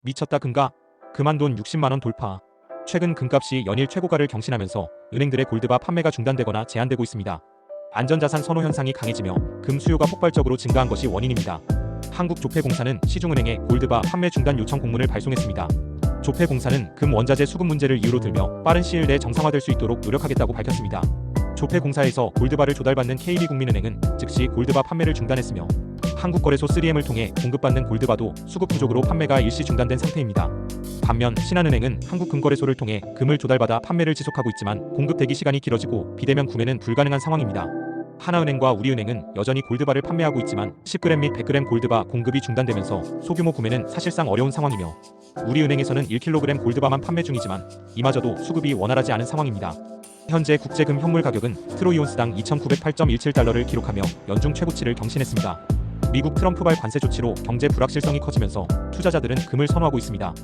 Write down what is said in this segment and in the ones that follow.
미쳤다 금가. 금한돈 60만원 돌파. 최근 금값이 연일 최고가를 경신하면서 은행들의 골드바 판매가 중단되거나 제한되고 있습니다. 안전자산 선호 현상이 강해지며 금 수요가 폭발적으로 증가한 것이 원인입니다. 한국조폐공사는 시중은행에 골드바 판매 중단 요청 공문을 발송했습니다. 조폐공사는 금 원자재 수급 문제를 이유로 들며 빠른 시일 내에 정상화될 수 있도록 노력하겠다고 밝혔습니다. 조폐공사에서 골드바를 조달받는 KB국민은행은 즉시 골드바 판매를 중단했으며 한국거래소 3M을 통해 공급받는 골드바도 수급 부족으로 판매가 일시 중단된 상태입니다. 반면 신한은행은 한국금거래소를 통해 금을 조달받아 판매를 지속하고 있지만 공급 대기 시간이 길어지고 비대면 구매는 불가능한 상황입니다. 하나은행과 우리은행은 여전히 골드바를 판매하고 있지만 10g 및 100g 골드바 공급이 중단되면서 소규모 구매는 사실상 어려운 상황이며 우리은행에서는 1kg 골드바만 판매 중이지만 이마저도 수급이 원활하지 않은 상황입니다. 현재 국제금 현물 가격은 트로이온스당 2,908.17달러를 기록하며 연중 최고치를 경신했습니다. 미국 트럼프발 관세 조치로 경제 불확실성이 커지면서 투자자들은 금을 선호하고 있습니다.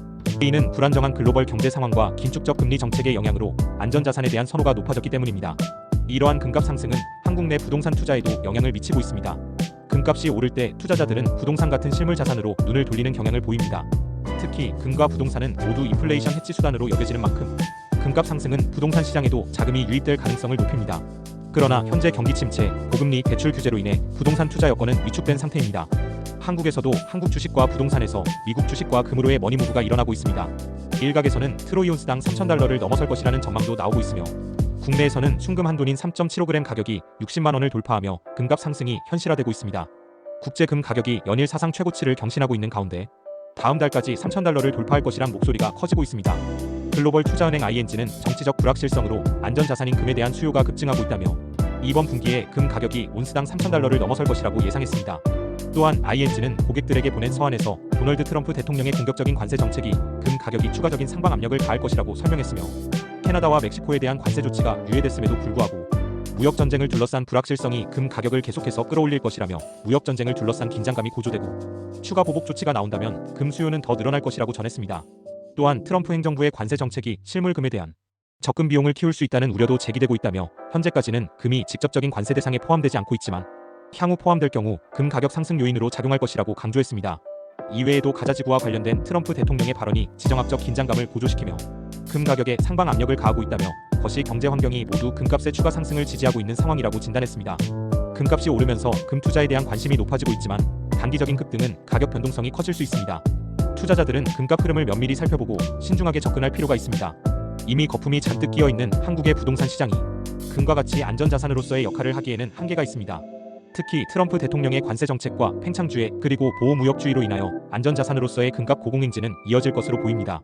이는 불안정한 글로벌 경제 상황과 긴축적 금리 정책의 영향으로 안전자산에 대한 선호가 높아졌기 때문입니다. 이러한 금값 상승은 한국 내 부동산 투자에도 영향을 미치고 있습니다. 금값이 오를 때 투자자들은 부동산 같은 실물 자산으로 눈을 돌리는 경향을 보입니다. 특히 금과 부동산은 모두 인플레이션 해치 수단으로 여겨지는 만큼 금값 상승은 부동산 시장에도 자금이 유입될 가능성을 높입니다. 그러나 현재 경기 침체, 고금리 대출 규제로 인해 부동산 투자 여건은 위축된 상태입니다. 한국에서도 한국 주식과 부동산에서 미국 주식과 금으로의 머니무브가 일어나고 있습니다. 일각에서는 트로이온스당 3,000달러를 넘어설 것이라는 전망도 나오고 있으며 국내에서는 순금 한돈인 3.75g 가격이 60만원을 돌파하며 금값 상승이 현실화되고 있습니다. 국제금 가격이 연일 사상 최고치를 경신하고 있는 가운데 다음 달까지 3,000달러를 돌파할 것이란 목소리가 커지고 있습니다. 글로벌 투자은행 ING는 정치적 불확실성으로 안전자산인 금에 대한 수요가 급증하고 있다며 이번 분기에 금 가격이 온스당 3,000달러를 넘어설 것이라고 예상했습니다. 또한 ING는 고객들에게 보낸 서한에서 도널드 트럼프 대통령의 공격적인 관세 정책이 금 가격이 추가적인 상방 압력을 가할 것이라고 설명했으며 캐나다와 멕시코에 대한 관세 조치가 유예됐음에도 불구하고 무역전쟁을 둘러싼 불확실성이 금 가격을 계속해서 끌어올릴 것이라며 무역전쟁을 둘러싼 긴장감이 고조되고 추가 보복 조치가 나온다면 금 수요는 더 늘어날 것이라고 전했습니다. 또한 트럼프 행정부의 관세 정책이 실물금에 대한 적금 비용을 키울 수 있다는 우려도 제기되고 있다며 현재까지는 금이 직접적인 관세 대상에 포함되지 않고 있지만 향후 포함될 경우 금 가격 상승 요인으로 작용할 것이라고 강조했습니다. 이외에도 가자지구와 관련된 트럼프 대통령의 발언이 지정학적 긴장감을 고조시키며 금 가격에 상방 압력을 가하고 있다며 거시 경제 환경이 모두 금값의 추가 상승을 지지하고 있는 상황이라고 진단했습니다. 금값이 오르면서 금 투자에 대한 관심이 높아지고 있지만 단기적인 급등은 가격 변동성이 커질 수 있습니다. 투자자들은 금값 흐름을 면밀히 살펴보고 신중하게 접근할 필요가 있습니다. 이미 거품이 잔뜩 끼어있는 한국의 부동산 시장이 금과 같이 안전자산으로서의 역할을 하기에는 한계가 있습니다. 특히 트럼프 대통령의 관세 정책과 팽창주의 그리고 보호무역주의로 인하여 안전자산으로서의 금값 고공행진은 이어질 것으로 보입니다.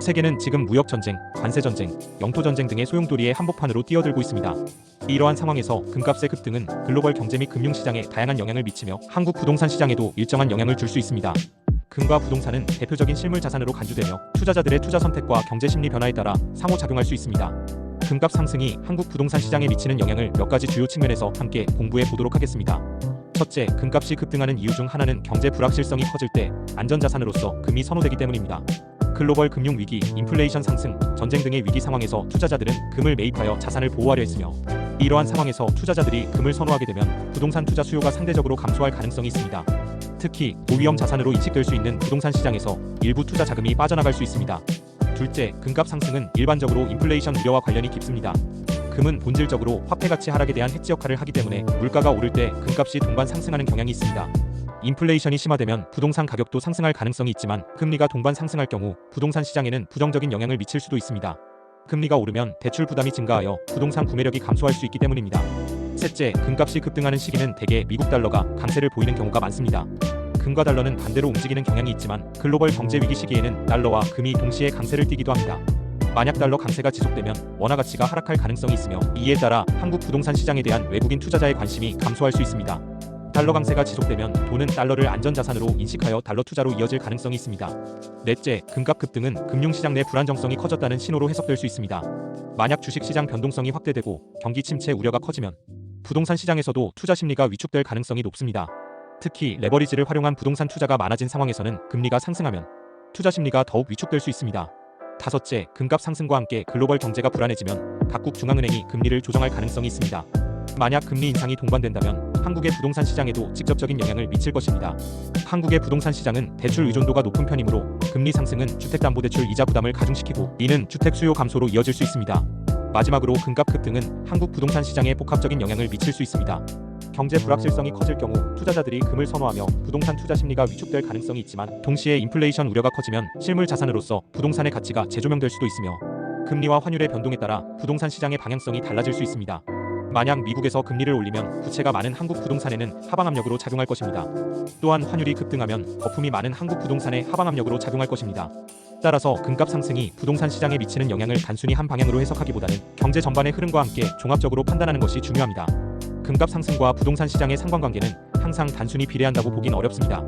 세계는 지금 무역전쟁, 관세전쟁, 영토전쟁 등의 소용돌이의 한복판으로 뛰어들고 있습니다. 이러한 상황에서 금값의 급등은 글로벌 경제 및 금융시장에 다양한 영향을 미치며 한국 부동산 시장에도 일정한 영향을 줄 수 있습니다. 금과 부동산은 대표적인 실물 자산으로 간주되며 투자자들의 투자 선택과 경제 심리 변화에 따라 상호작용할 수 있습니다. 금값 상승이 한국 부동산 시장에 미치는 영향을 몇 가지 주요 측면에서 함께 공부해 보도록 하겠습니다. 첫째, 금값이 급등하는 이유 중 하나는 경제 불확실성이 커질 때 안전자산으로서 금이 선호되기 때문입니다. 글로벌 금융 위기, 인플레이션 상승, 전쟁 등의 위기 상황에서 투자자들은 금을 매입하여 자산을 보호하려 했으며 이러한 상황에서 투자자들이 금을 선호하게 되면 부동산 투자 수요가 상대적으로 감소할 가능성이 있습니다. 특히 고위험 자산으로 인식될 수 있는 부동산 시장에서 일부 투자 자금이 빠져나갈 수 있습니다. 둘째, 금값 상승은 일반적으로 인플레이션 우려와 관련이 깊습니다. 금은 본질적으로 화폐 가치 하락에 대한 해지 역할을 하기 때문에 물가가 오를 때 금값이 동반 상승하는 경향이 있습니다. 인플레이션이 심화되면 부동산 가격도 상승할 가능성이 있지만 금리가 동반 상승할 경우 부동산 시장에는 부정적인 영향을 미칠 수도 있습니다. 금리가 오르면 대출 부담이 증가하여 부동산 구매력이 감소할 수 있기 때문입니다. 셋째, 금값이 급등하는 시기는 대개 미국 달러가 강세를 보이는 경우가 많습니다. 금과 달러는 반대로 움직이는 경향이 있지만 글로벌 경제 위기 시기에는 달러와 금이 동시에 강세를 띠기도 합니다. 만약 달러 강세가 지속되면 원화 가치가 하락할 가능성이 있으며 이에 따라 한국 부동산 시장에 대한 외국인 투자자의 관심이 감소할 수 있습니다. 달러 강세가 지속되면 돈은 달러를 안전자산으로 인식하여 달러 투자로 이어질 가능성이 있습니다. 넷째, 금값 급등은 금융시장 내 불안정성이 커졌다는 신호로 해석될 수 있습니다. 만약 주식시장 변동성이 확대되고 경기 침체 우려가 커지면 부동산 시장에서도 투자 심리가 위축될 가능성이 높습니다. 특히 레버리지를 활용한 부동산 투자가 많아진 상황에서는 금리가 상승하면 투자 심리가 더욱 위축될 수 있습니다. 다섯째, 금값 상승과 함께 글로벌 경제가 불안해지면 각국 중앙은행이 금리를 조정할 가능성이 있습니다. 만약 금리 인상이 동반된다면 한국의 부동산 시장에도 직접적인 영향을 미칠 것입니다. 한국의 부동산 시장은 대출 의존도가 높은 편이므로 금리 상승은 주택담보대출 이자 부담을 가중시키고 이는 주택 수요 감소로 이어질 수 있습니다. 마지막으로 금값 급등은 한국 부동산 시장에 복합적인 영향을 미칠 수 있습니다. 경제 불확실성이 커질 경우 투자자들이 금을 선호하며 부동산 투자 심리가 위축될 가능성이 있지만 동시에 인플레이션 우려가 커지면 실물 자산으로서 부동산의 가치가 재조명될 수도 있으며 금리와 환율의 변동에 따라 부동산 시장의 방향성이 달라질 수 있습니다. 만약 미국에서 금리를 올리면 부채가 많은 한국 부동산에는 하방 압력으로 작용할 것입니다. 또한 환율이 급등하면 거품이 많은 한국 부동산에 하방 압력으로 작용할 것입니다. 따라서 금값 상승이 부동산 시장에 미치는 영향을 단순히 한 방향으로 해석하기보다는 경제 전반의 흐름과 함께 종합적으로 판단하는 것이 중요합니다. 금값 상승과 부동산 시장의 상관관계는 항상 단순히 비례한다고 보긴 어렵습니다.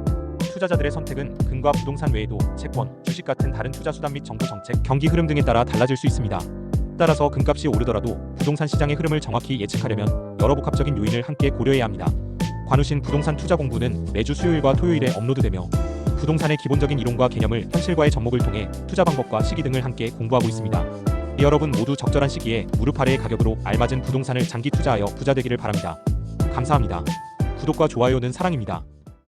투자자들의 선택은 금과 부동산 외에도 채권, 주식 같은 다른 투자 수단 및 정부 정책, 경기 흐름 등에 따라 달라질 수 있습니다. 따라서 금값이 오르더라도 부동산 시장의 흐름을 정확히 예측하려면 여러 복합적인 요인을 함께 고려해야 합니다. 관우신 부동산 투자 공부는 매주 수요일과 토요일에 업로드되며 부동산의 기본적인 이론과 개념을 현실과의 접목을 통해 투자 방법과 시기 등을 함께 공부하고 있습니다. 여러분 모두 적절한 시기에 무릎 아래의 가격으로 알맞은 부동산을 장기 투자하여 부자 되기를 바랍니다. 감사합니다. 구독과 좋아요는 사랑입니다.